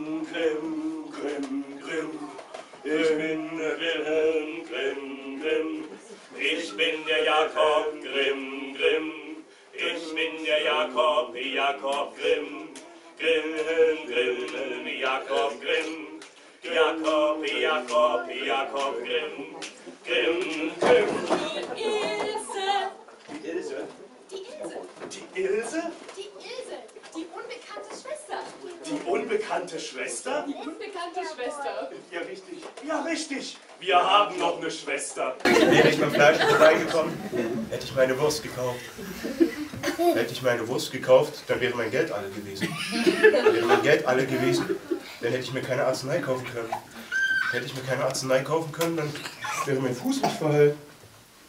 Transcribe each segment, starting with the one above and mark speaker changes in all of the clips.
Speaker 1: Grimm, Grimm, Grimm, Grimm. Ich bin der Wilhelm Grimm, Grimm. Ich bin der Jakob Grimm, Grimm. Ich bin der Jakob, Jakob Grimm. Grimm, Grimm, Jakob Grimm. Jakob, Jakob, Jakob Grimm. Grimm, Grimm.
Speaker 2: Die Ilse.
Speaker 1: Die Ilse?
Speaker 2: Die Ilse?
Speaker 1: Die Ilse, die unbekannte Schwester.
Speaker 2: Die unbekannte Schwester?
Speaker 1: Die unbekannte Schwester.
Speaker 2: Ja, richtig. Ja, richtig. Wir haben noch eine Schwester.
Speaker 3: Wäre ich beim Fleisch vorbeigekommen, hätte ich meine Wurst gekauft. Hätte ich meine Wurst gekauft, dann wäre mein Geld alle gewesen. Wäre mein Geld alle gewesen, dann hätte ich mir keine Arznei kaufen können. Hätte ich mir keine Arznei kaufen können, dann wäre mein Fuß nicht verheilt.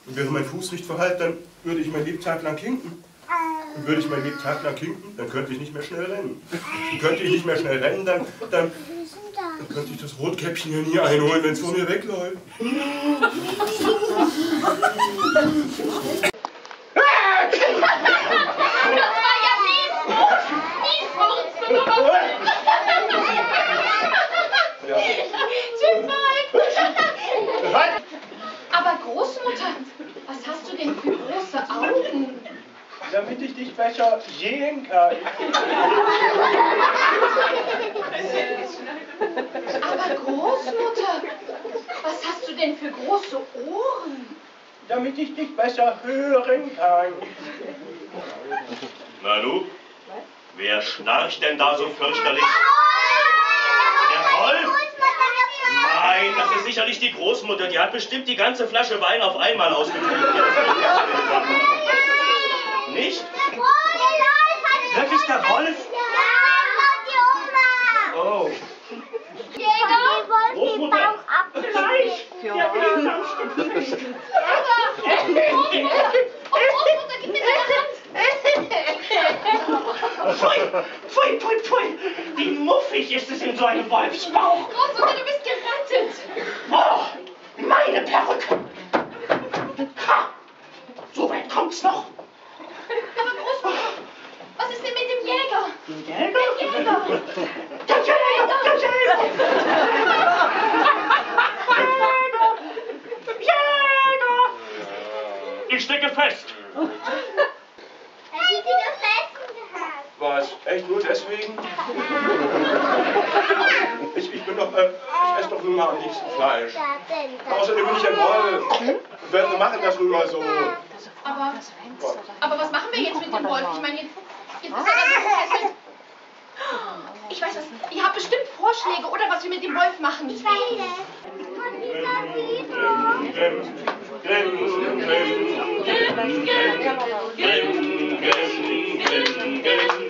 Speaker 3: Und wäre mein Fuß nicht verheilt, dann würde ich mein Lebtag lang hinken. Und würde ich mein Lebtag lang hinken, dann könnte ich nicht mehr schnell rennen. Und könnte ich nicht mehr schnell rennen, dann könnte ich das Rotkäppchen ja nie einholen, wenn es vor mir wegläuft.
Speaker 4: Aber Großmutter, was hast du denn für große Augen?
Speaker 3: Damit ich dich besser sehen kann.
Speaker 4: Aber Großmutter, was hast du denn für große Ohren?
Speaker 3: Damit ich dich besser hören kann.
Speaker 1: Nanu, wer schnarcht denn da so fürchterlich? Der Wolf? Nein, das ist sicherlich die Großmutter. Die hat bestimmt die ganze Flasche Wein auf einmal ausgetrunken. Nicht? Wirklich der Wolf? Oh. Großmutter? Gleich. Ja,
Speaker 4: Großmutter, gib mir deine Hand.
Speaker 1: Pfui, pfui, pfui. Wie muffig ist es in so einem Wolfsbauch.
Speaker 4: Großmutter, du bist gerettet.
Speaker 1: Oh, meine Perücke. Ha, so weit kommt's noch.
Speaker 4: Aber Großmutter, was ist denn mit dem Jäger?
Speaker 1: Der Jäger?
Speaker 4: Der Jäger.
Speaker 1: Der Jäger! Der Jäger! Jäger! Ich stecke fest.
Speaker 3: Was? Echt nur deswegen? Ich esse doch nun mal am liebsten Fleisch. Außerdem bin ich ein Wolf. Wir machen das nun mal so.
Speaker 4: Aber was machen wir jetzt mit dem Wolf? Ich meine, jetzt ist er ganz gefesselt. Ich weiß was, ihr habt bestimmt Vorschläge, oder was wir mit dem Wolf machen. Ich weiß
Speaker 1: Grimm, Grimm, Grimm, Grimm, Grimm, Grimm, Grimm, Grimm, Grimm, Grimm.